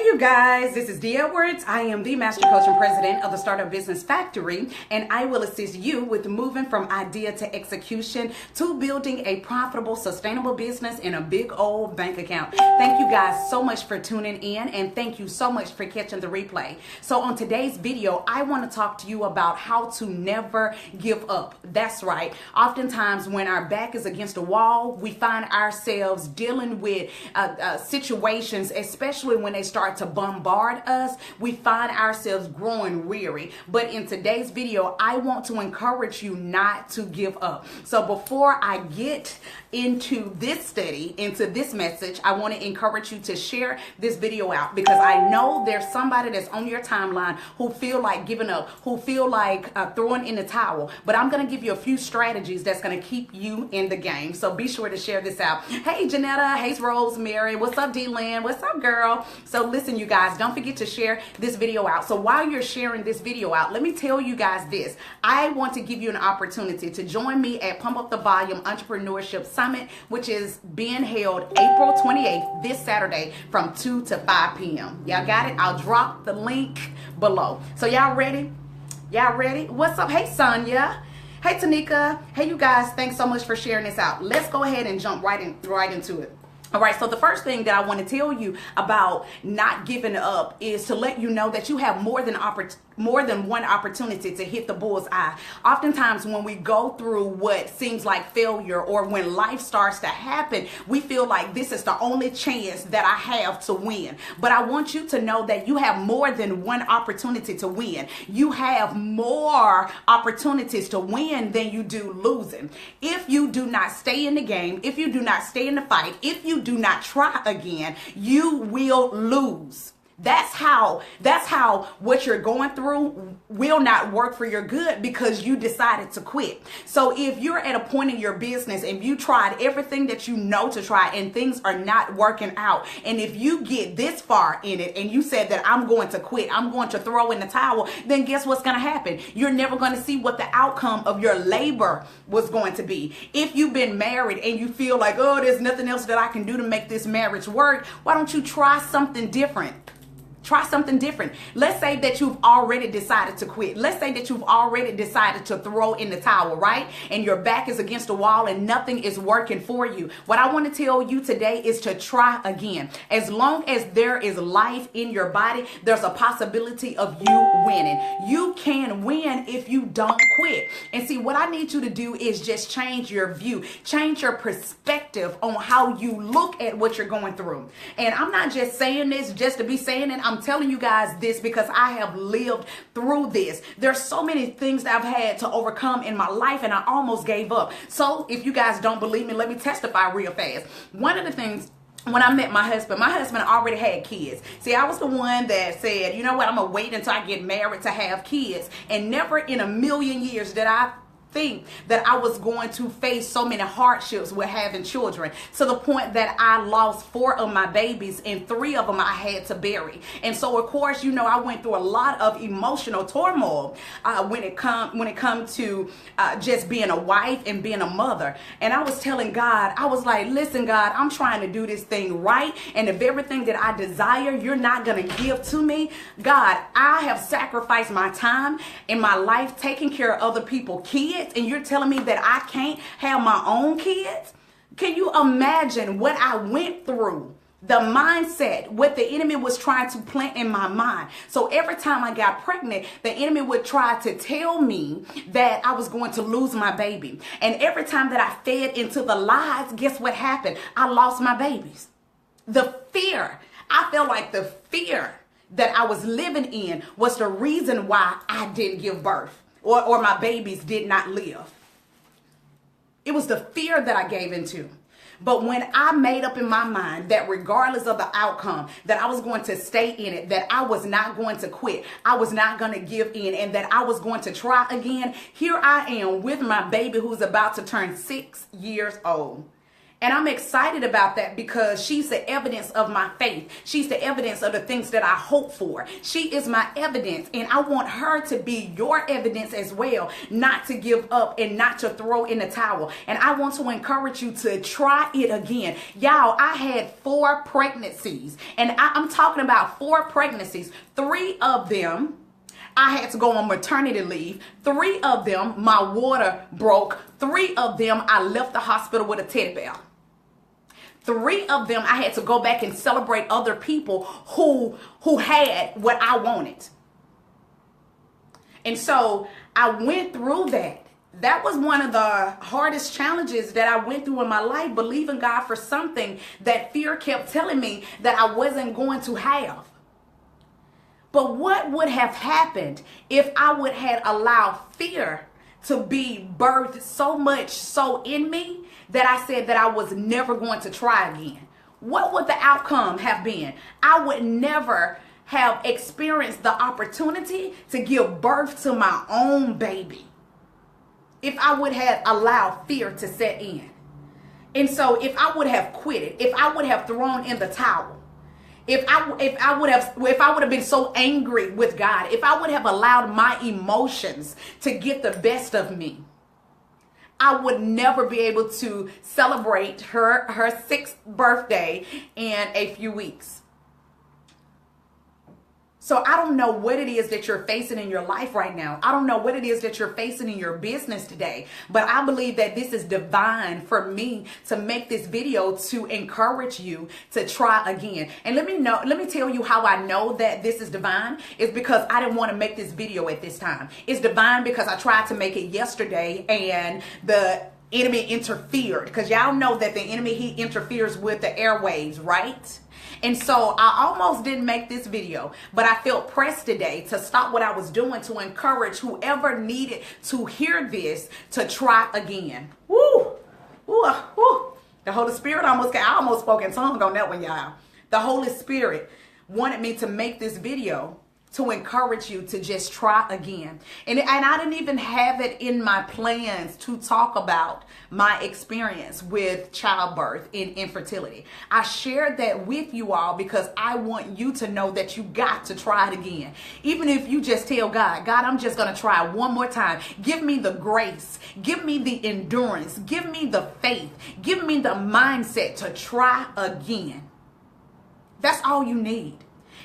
you guys, this is Dee Edwards. I am the Master Coach and President of the Startup Business Factory, and I will assist you with moving from idea to execution to building a profitable, sustainable business and a big old bank account. Thank you guys so much for tuning in, and thank you so much for catching the replay. So on today's video, I want to talk to you about how to never give up. That's right. Oftentimes when our back is against a wall, we find ourselves dealing with situations, especially when they start to bombard us, we find ourselves growing weary. But in today's video, I want to encourage you not to give up. So before I get into this study, into this message, I want to encourage you to share this video out, because I know there's somebody that's on your timeline who feel like giving up, who feel like throwing in the towel. But I'm going to give you a few strategies that's going to keep you in the game. So be sure to share this out. Hey, Janetta. Hey, Rosemary. What's up, D-Lynn? What's up, girl? So listen, you guys, don't forget to share this video out. So while you're sharing this video out, let me tell you guys this. I want to give you an opportunity to join me at Pump Up the Volume Entrepreneurship Summit, which is being held April 28th, this Saturday from 2 to 5 p.m. Y'all got it? I'll drop the link below. So y'all ready? Y'all ready? What's up? Hey, Sonia. Hey, Tanika. Hey, you guys, thanks so much for sharing this out. Let's go ahead and jump right into it. All right, so the first thing that I want to tell you about not giving up is to let you know that you have more than one opportunity to hit the bull's eye. Oftentimes when we go through what seems like failure, or when life starts to happen, we feel like this is the only chance that I have to win. But I want you to know that you have more than one opportunity to win. You have more opportunities to win than you do losing. If you do not stay in the game, if you do not stay in the fight, if you do not try again, you will lose. That's how what you're going through will not work for your good, because you decided to quit. So if you're at a point in your business and you tried everything that you know to try and things are not working out, and if you get this far in it and you said that I'm going to quit, I'm going to throw in the towel, then guess what's going to happen? You're never going to see what the outcome of your labor was going to be. If you've been married and you feel like, oh, there's nothing else that I can do to make this marriage work, why don't you try something different? Try something different. Let's say that you've already decided to quit. Let's say that you've already decided to throw in the towel, right? And your back is against the wall and nothing is working for you. What I want to tell you today is to try again. As long as there is life in your body, there's a possibility of you winning. You can win if you don't quit. And see, what I need you to do is just change your view, change your perspective on how you look at what you're going through. And I'm not just saying this just to be saying it. I'm telling you guys this because I have lived through this. There's so many things that I've had to overcome in my life, and I almost gave up. So if you guys don't believe me, let me testify real fast. One of the things, when I met my husband already had kids. See, I was the one that said, you know what, I'm going to wait until I get married to have kids. And never in a million years did I think that I was going to face so many hardships with having children, to the point that I lost 4 of my babies and 3 of them I had to bury. And so of course, you know, I went through a lot of emotional turmoil when it come to just being a wife and being a mother. And I was telling God, I was like, listen, God, I'm trying to do this thing right, and if everything that I desire you're not going to give to me, God, I have sacrificed my time and my life taking care of other people's kids, and you're telling me that I can't have my own kids? Can you imagine what I went through? The mindset, what the enemy was trying to plant in my mind. So every time I got pregnant, the enemy would try to tell me that I was going to lose my baby. And every time that I fed into the lies, guess what happened? I lost my babies. The fear, I felt like the fear that I was living in was the reason why I didn't give birth. Or my babies did not live. It was the fear that I gave into. But when I made up in my mind that regardless of the outcome, that I was going to stay in it, that I was not going to quit, I was not going to give in, and that I was going to try again, here I am with my baby who's about to turn 6 years old. And I'm excited about that because she's the evidence of my faith. She's the evidence of the things that I hope for. She is my evidence, and I want her to be your evidence as well, not to give up and not to throw in the towel. And I want to encourage you to try it again. Y'all, I had 4 pregnancies, and I'm talking about 4 pregnancies. 3 of them, I had to go on maternity leave. 3 of them, my water broke. 3 of them, I left the hospital with a teddy bear. 3 of them, I had to go back and celebrate other people who had what I wanted. And so I went through that. That was one of the hardest challenges that I went through in my life, believing God for something that fear kept telling me that I wasn't going to have. But what would have happened if I would have allowed fear to be birthed so much so in me that I said that I was never going to try again? What would the outcome have been? I would never have experienced the opportunity to give birth to my own baby if I would have allowed fear to set in. And so if I would have quit it, if I would have thrown in the towel, if I would have been so angry with God, if I would have allowed my emotions to get the best of me, I would never be able to celebrate her 6th birthday in a few weeks. So I don't know what it is that you're facing in your life right now. I don't know what it is that you're facing in your business today. But I believe that this is divine for me to make this video to encourage you to try again. And let me tell you how I know that this is divine. It's because I didn't want to make this video at this time. It's divine because I tried to make it yesterday and the enemy interfered. Because y'all know that the enemy, he interferes with the airwaves, right? And so I almost didn't make this video, but I felt pressed today to stop what I was doing to encourage whoever needed to hear this to try again. Woo! Woo! Woo! The Holy Spirit I almost spoke in tongue on that one, y'all. The Holy Spirit wanted me to make this video to encourage you to just try again. And I didn't even have it in my plans to talk about my experience with childbirth and infertility. I shared that with you all because I want you to know that you got to try it again. Even if you just tell God, I'm just going to try one more time. Give me the grace. Give me the endurance. Give me the faith. Give me the mindset to try again. That's all you need.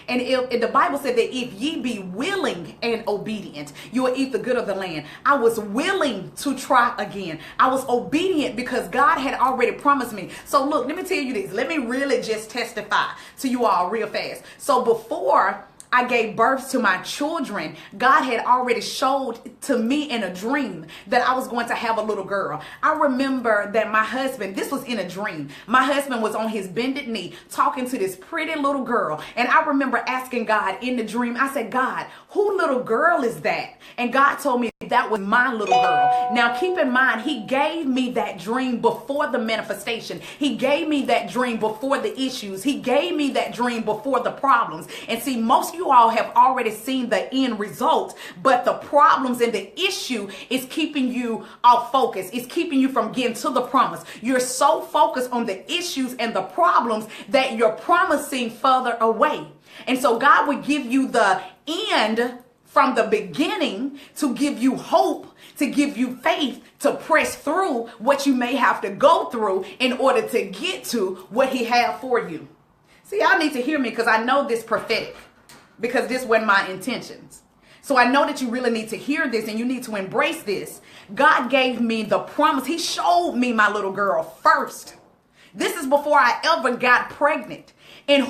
And if the Bible said that if ye be willing and obedient, you will eat the good of the land. I was willing to try again. I was obedient because God had already promised me. So look, let me tell you this. Let me really just testify to you all real fast. So before I gave birth to my children, God had already showed to me in a dream that I was going to have a little girl. I remember that my husband, this was in a dream, my husband was on his bended knee talking to this pretty little girl. And I remember asking God in the dream, I said, God, who little girl is that? And God told me that was my little girl. Now keep in mind, he gave me that dream before the manifestation. He gave me that dream before the issues. He gave me that dream before the problems. And see, most of you all have already seen the end result, but the problems and the issue is keeping you off focus. It's keeping you from getting to the promise. You're so focused on the issues and the problems that you're promising further away. And so God would give you the end from the beginning to give you hope, to give you faith, to press through what you may have to go through in order to get to what he had for you. See, y'all need to hear me because I know this prophetic, because this wasn't my intentions. So I know that you really need to hear this and you need to embrace this. God gave me the promise. He showed me my little girl first. This is before I ever got pregnant. And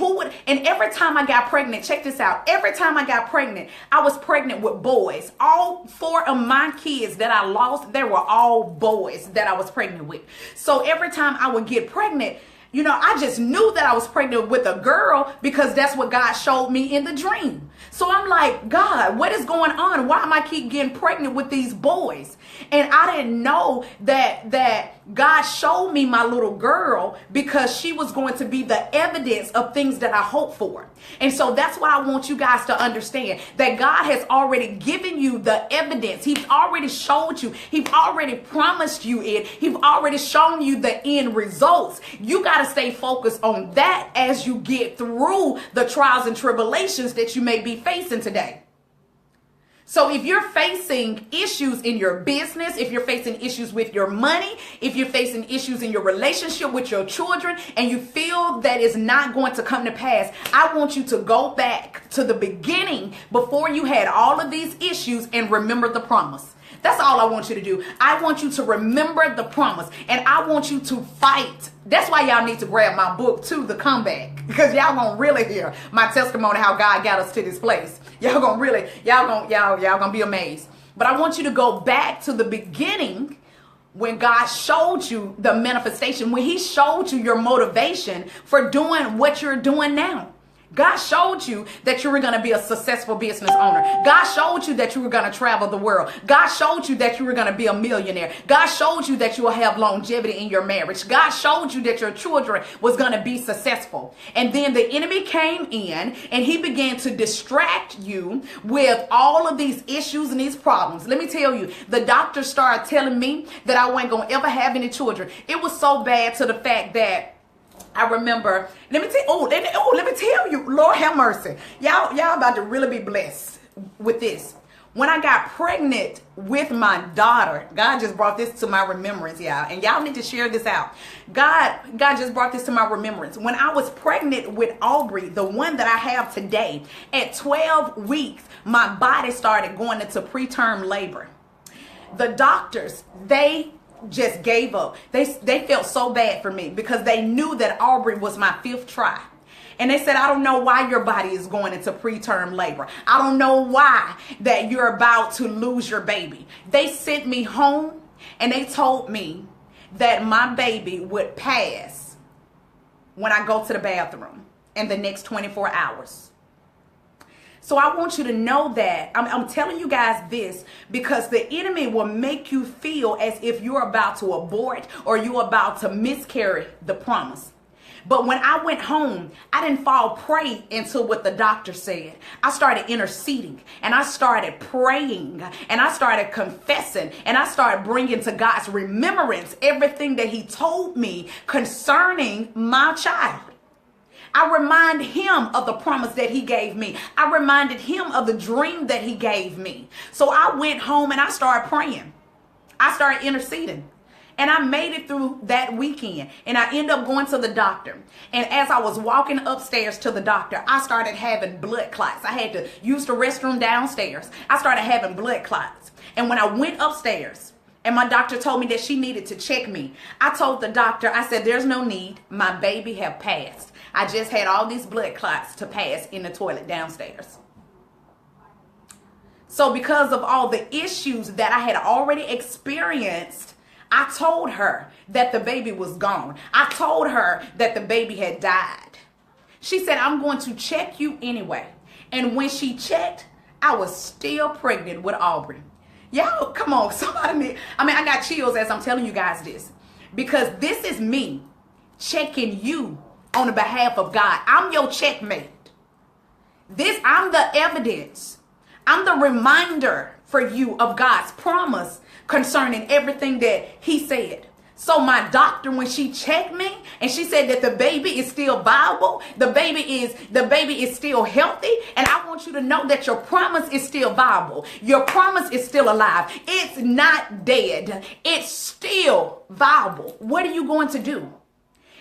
every time I got pregnant, check this out. Every time I got pregnant, I was pregnant with boys. All 4 of my kids that I lost, they were all boys that I was pregnant with. So every time I would get pregnant, you know, I just knew that I was pregnant with a girl because that's what God showed me in the dream. So I'm like, God, what is going on? Why am I keep getting pregnant with these boys? And I didn't know that God showed me my little girl because she was going to be the evidence of things that I hope for. And so that's why I want you guys to understand that God has already given you the evidence. He's already showed you. He's already promised you it. He's already shown you the end results. You got to stay focused on that as you get through the trials and tribulations that you may be facing today. So if you're facing issues in your business, if you're facing issues with your money, if you're facing issues in your relationship with your children, and you feel that it's not going to come to pass, I want you to go back to the beginning before you had all of these issues and remember the promise. That's all I want you to do. I want you to remember the promise, and I want you to fight. That's why y'all need to grab my book too, The Comeback, because y'all gonna really hear my testimony, how God got us to this place. Y'all gonna be amazed. But I want you to go back to the beginning when God showed you the manifestation, when he showed you your motivation for doing what you're doing now. God showed you that you were going to be a successful business owner. God showed you that you were going to travel the world. God showed you that you were going to be a millionaire. God showed you that you will have longevity in your marriage. God showed you that your children was going to be successful. And then the enemy came in and he began to distract you with all of these issues and these problems. Let me tell you, the doctor started telling me that I wasn't going to ever have any children. It was so bad to the fact that I remember, let me tell you, Lord have mercy. Y'all about to really be blessed with this. When I got pregnant with my daughter, God just brought this to my remembrance, y'all. And y'all need to share this out. God just brought this to my remembrance. When I was pregnant with Aubrey, the one that I have today, at 12 weeks, my body started going into preterm labor. The doctors, they just gave up. They felt so bad for me because they knew that Aubrey was my 5th try. And they said, I don't know why your body is going into preterm labor. I don't know why that you're about to lose your baby. They sent me home and they told me that my baby would pass when I go to the bathroom in the next 24 hours. So I want you to know that I'm telling you guys this because the enemy will make you feel as if you're about to abort or you're about to miscarry the promise. But when I went home, I didn't fall prey into what the doctor said. I started interceding and I started praying and I started confessing and I started bringing to God's remembrance everything that he told me concerning my child. I remind him of the promise that he gave me. I reminded him of the dream that he gave me. So I went home and I started praying. I started interceding. And I made it through that weekend. And I ended up going to the doctor. And as I was walking upstairs to the doctor, I started having blood clots. I had to use the restroom downstairs. I started having blood clots. And when I went upstairs, and my doctor told me that she needed to check me, I told the doctor, I said, there's no need. My baby have passed. I just had all these blood clots to pass in the toilet downstairs. So because of all the issues that I had already experienced, I told her that the baby was gone. I told her that the baby had died. She said, I'm going to check you anyway. And when she checked, I was still pregnant with Aubrey. Y'all, come on, somebody. I got chills as I'm telling you guys this. Because this is me checking you on the behalf of God. I'm your checkmate. I'm the evidence. I'm the reminder for you of God's promise concerning everything that he said. So my doctor, when she checked me and she said that the baby is still viable, the baby is still healthy, and I want you to know that your promise is still viable. Your promise is still alive. It's not dead. It's still viable. What are you going to do?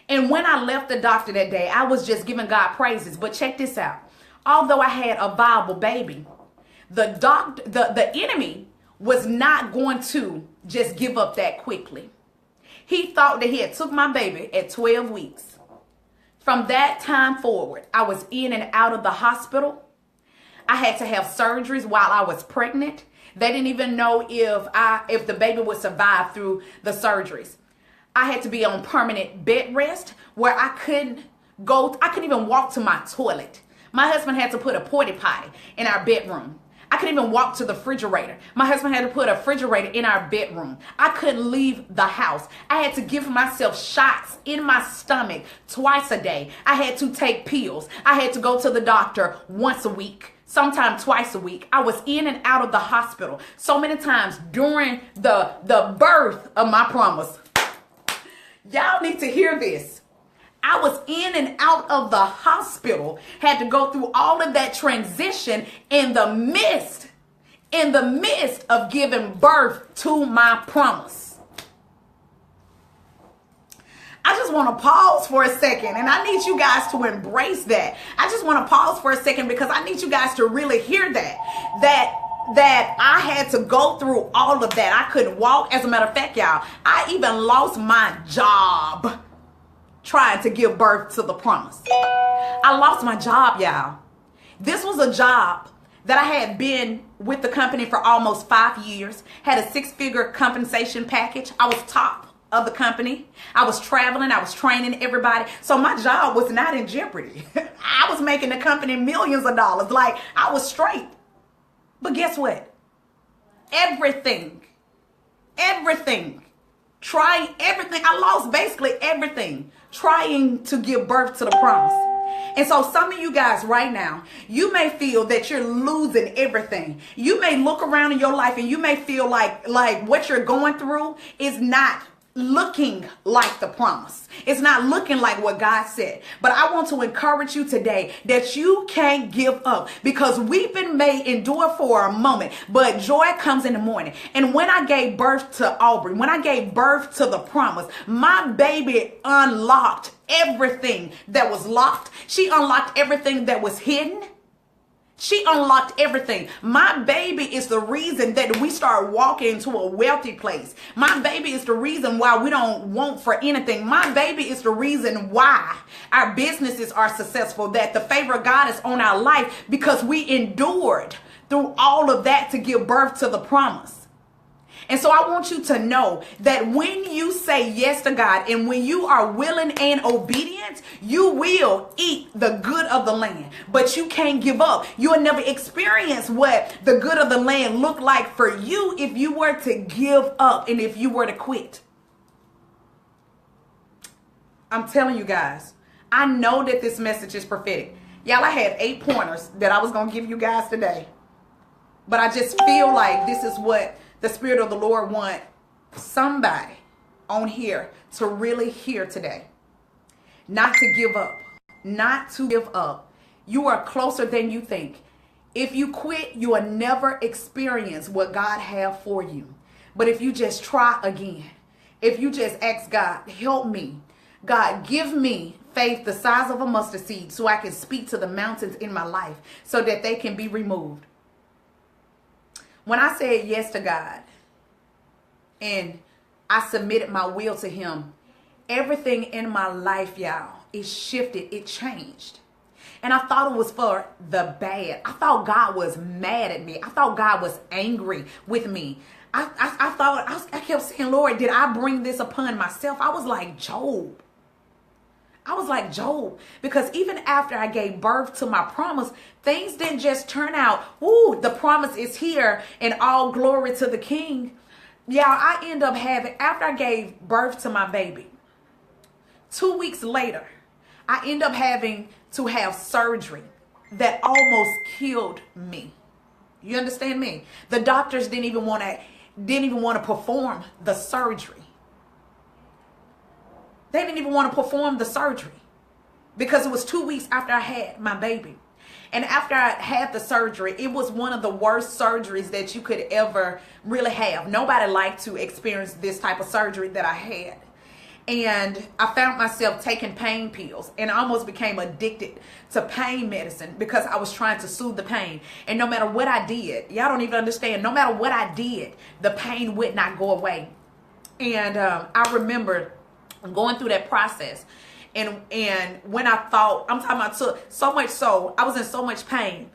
And when I left the doctor that day, I was just giving God praises. But check this out. Although I had a viable baby, the enemy was not going to just give up that quickly. He thought that he had took my baby at 12 weeks. From that time forward, I was in and out of the hospital. I had to have surgeries while I was pregnant. They didn't even know if the baby would survive through the surgeries. I had to be on permanent bed rest where I couldn't even walk to my toilet. My husband had to put a porta potty in our bedroom. I couldn't even walk to the refrigerator. My husband had to put a refrigerator in our bedroom. I couldn't leave the house. I had to give myself shots in my stomach twice a day. I had to take pills. I had to go to the doctor once a week, sometimes twice a week. I was in and out of the hospital so many times during the birth of my promise. Y'all need to hear this. I was in and out of the hospital, had to go through all of that transition in the midst of giving birth to my promise. I just want to pause for a second, and I need you guys to embrace that. I just want to pause for a second because I need you guys to really hear that I had to go through all of that. I couldn't walk. As a matter of fact, y'all, I even lost my job trying to give birth to the promise. I lost my job, y'all. This was a job that I had been with the company for almost 5 years, had a 6-figure compensation package. I was top of the company. I was traveling. I was training everybody. So my job was not in jeopardy. I was making the company millions of dollars. Like, I was straight. But guess what? Everything, trying everything. I lost basically everything trying to give birth to the promise. And so some of you guys right now, you may feel that you're losing everything. You may look around in your life and you may feel like what you're going through is not looking like the promise. It's not looking like what God said. But I want to encourage you today that you can't give up, because weeping may endure for a moment, but joy comes in the morning. And when I gave birth to Aubrey, when I gave birth to the promise, my baby unlocked everything that was locked. She unlocked everything that was hidden. She unlocked everything. My baby is the reason that we start walking into a wealthy place. My baby is the reason why we don't want for anything. My baby is the reason why our businesses are successful, that the favor of God is on our life, because we endured through all of that to give birth to the promise. And so I want you to know that when you say yes to God and when you are willing and obedient, you will eat the good of the land. But you can't give up. You'll never experience what the good of the land look like for you if you were to give up and if you were to quit. I'm telling you guys, I know that this message is prophetic. Y'all, I had 8 pointers that I was going to give you guys today. But I just feel like this is what the Spirit of the Lord wants somebody on here to really hear today. Not to give up. Not to give up. You are closer than you think. If you quit, you will never experience what God has for you. But if you just try again, if you just ask God, help me. God, give me faith the size of a mustard seed so I can speak to the mountains in my life so that they can be removed. When I said yes to God and I submitted my will to Him, everything in my life, y'all, it shifted, it changed. And I thought it was for the bad. I thought God was mad at me. I thought God was angry with me. I kept saying, Lord, did I bring this upon myself? I was like Job. Because even after I gave birth to my promise, things didn't just turn out, ooh, the promise is here and all glory to the King. Yeah, I end up having, after I gave birth to my baby, 2 weeks later, I end up having to have surgery that almost killed me. You understand me? The doctors didn't even want to perform the surgery. They didn't even want to perform the surgery because it was 2 weeks after I had my baby. And after I had the surgery, it was one of the worst surgeries that you could ever really have. Nobody liked to experience this type of surgery that I had. And I found myself taking pain pills and I almost became addicted to pain medicine because I was trying to soothe the pain. And no matter what I did, y'all don't even understand, no matter what I did, the pain would not go away. And I remember going through that process, and when I thought, I'm talking about so much so, I was in so much pain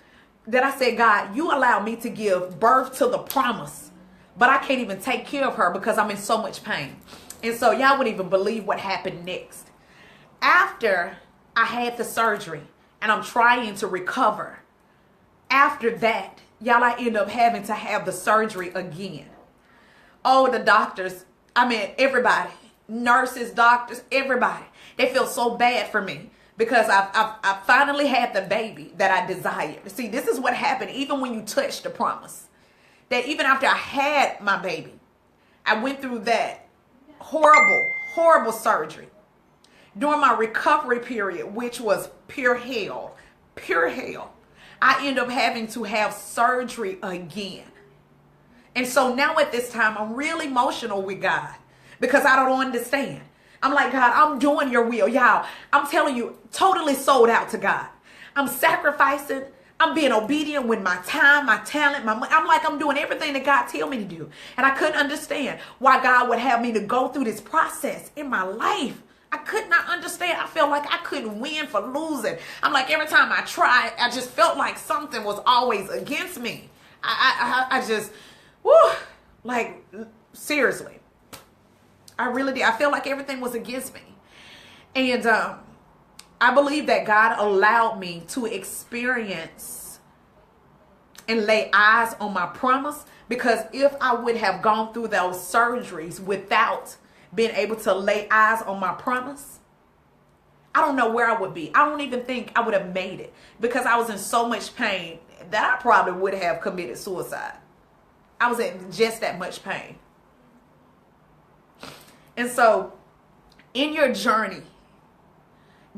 that I said, God, you allowed me to give birth to the promise, but I can't even take care of her because I'm in so much pain. And so y'all wouldn't even believe what happened next. After I had the surgery and I'm trying to recover, after that, Y'all, I end up having to have the surgery again. Oh, the doctors, I mean, everybody, nurses, doctors, everybody, they feel so bad for me because I finally had the baby that I desired. See, this is what happened even when you touch the promise. That even after I had my baby, I went through that horrible surgery. During my recovery period, which was pure hell, I end up having to have surgery again. And so now at this time, I'm really emotional with God because I don't understand. I'm like, God, I'm doing your will. Y'all, I'm telling you, totally sold out to God. I'm sacrificing. I'm being obedient with my time, my talent, my money. I'm like, I'm doing everything that God tell me to do. And I couldn't understand why God would have me to go through this process in my life. I could not understand. I felt like I couldn't win for losing. I'm like, every time I tried, I just felt like something was always against me. I just, like, seriously. I really did. I felt like everything was against me. And I believe that God allowed me to experience and lay eyes on my promise, because if I would have gone through those surgeries without being able to lay eyes on my promise, I don't know where I would be. I don't even think I would have made it, because I was in so much pain that I probably would have committed suicide. I was in just that much pain. And so in your journey,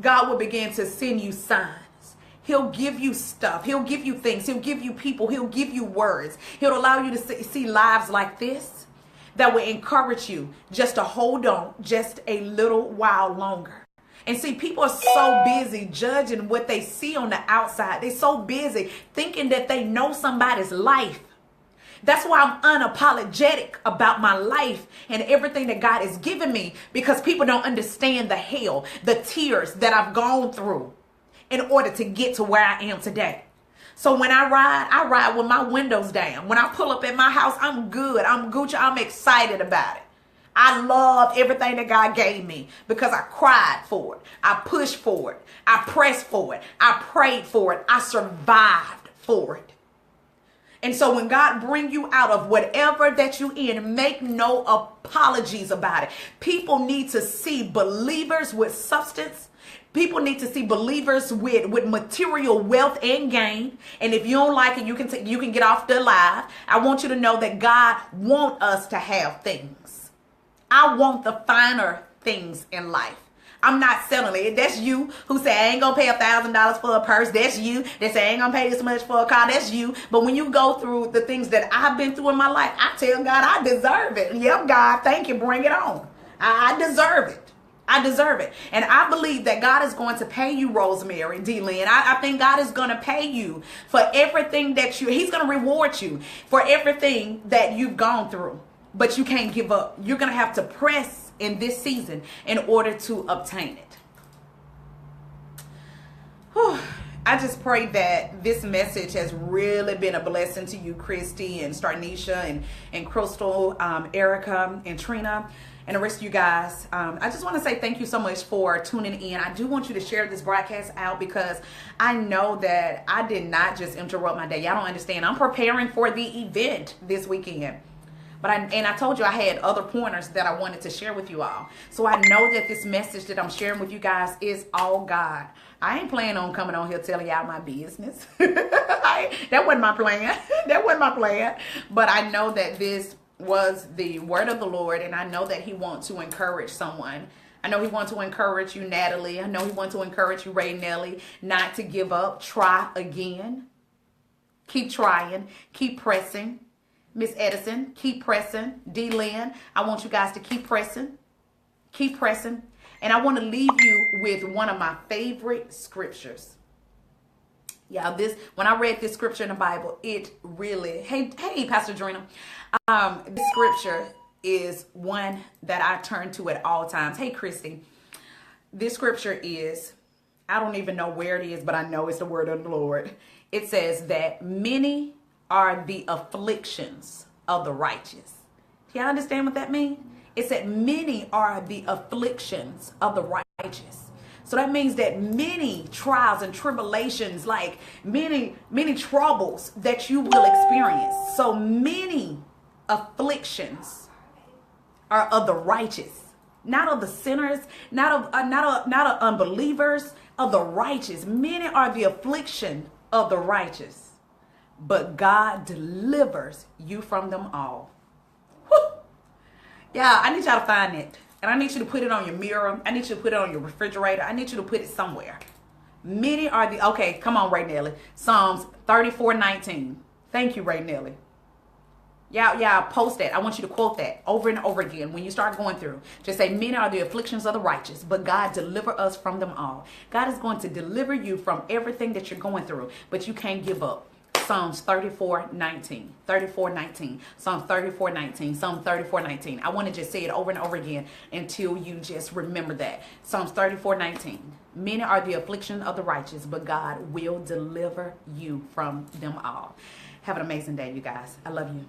God will begin to send you signs. He'll give you stuff. He'll give you things. He'll give you people. He'll give you words. He'll allow you to see lives like this that will encourage you just to hold on just a little while longer. And see, people are so busy judging what they see on the outside. They're so busy thinking that they know somebody's life. That's why I'm unapologetic about my life and everything that God has given me, because people don't understand the hell, the tears that I've gone through in order to get to where I am today. So when I ride with my windows down. When I pull up at my house, I'm good. I'm Gucci. I'm excited about it. I love everything that God gave me because I cried for it. I pushed for it. I pressed for it. I prayed for it. I survived for it. And so when God bring you out of whatever that you in, make no apologies about it. People need to see believers with substance. People need to see believers with material wealth and gain. And if you don't like it, you can get off the live. I want you to know that God wants us to have things. I want the finer things in life. I'm not selling it. That's you who say, I ain't gonna pay $1,000 for a purse. That's you that say, I ain't gonna pay this much for a car. That's you. But when you go through the things that I've been through in my life, I tell God, I deserve it. Yep, God, thank you. Bring it on. I deserve it. I deserve it. And I believe that God is going to pay you, Rosemary, D. Lynn. I think God is going to pay you for everything that he's going to reward you for everything that you've gone through. But you can't give up. You're going to have to press in this season in order to obtain it. Whew. I just pray that this message has really been a blessing to you, Christy and Starnisha and Crystal, Erica and Trina, and the rest of you guys. I just want to say thank you so much for tuning in. I do want you to share this broadcast out because I know that I did not just interrupt my day. Y'all don't understand. I'm preparing for the event this weekend. But I told you I had other pointers that I wanted to share with you all. So I know that this message that I'm sharing with you guys is all God. I ain't planning on coming on here telling y'all my business. That wasn't my plan. That wasn't my plan. But I know that this was the word of the Lord, and I know that he wants to encourage someone. I know he wants to encourage you, Natalie. I know he wants to encourage you, Ray Nelly, not to give up. Try again. Keep trying. Keep pressing. Miss Edison, keep pressing. D. Lynn, I want you guys to keep pressing. Keep pressing. And I want to leave you with one of my favorite scriptures. Yeah, when I read this scripture in the Bible, it really, hey, Pastor Drina, this scripture is one that I turn to at all times. Hey, Christy, this scripture is, I don't even know where it is, but I know it's the word of the Lord. It says that many are the afflictions of the righteous. Do y'all understand what that means? It said many are the afflictions of the righteous. So that means that many trials and tribulations, like many troubles that you will experience, so many afflictions are of the righteous, not of the sinners, not of unbelievers, of the righteous. Many are the affliction of the righteous, but God delivers you from them all. Whew. Yeah, I need y'all to find it. And I need you to put it on your mirror. I need you to put it on your refrigerator. I need you to put it somewhere. Many are the, okay, come on, Ray Nelly. Psalms 34:19. Thank you, Ray Nelly. Yeah, post that. I want you to quote that over and over again. When you start going through, just say, many are the afflictions of the righteous, but God deliver us from them all. God is going to deliver you from everything that you're going through, but you can't give up. Psalms 34:19. 34:19. Psalms 34:19. Psalm 34:19. I want to just say it over and over again until you just remember that. Psalms 34:19. Many are the affliction of the righteous, but God will deliver you from them all. Have an amazing day, you guys. I love you.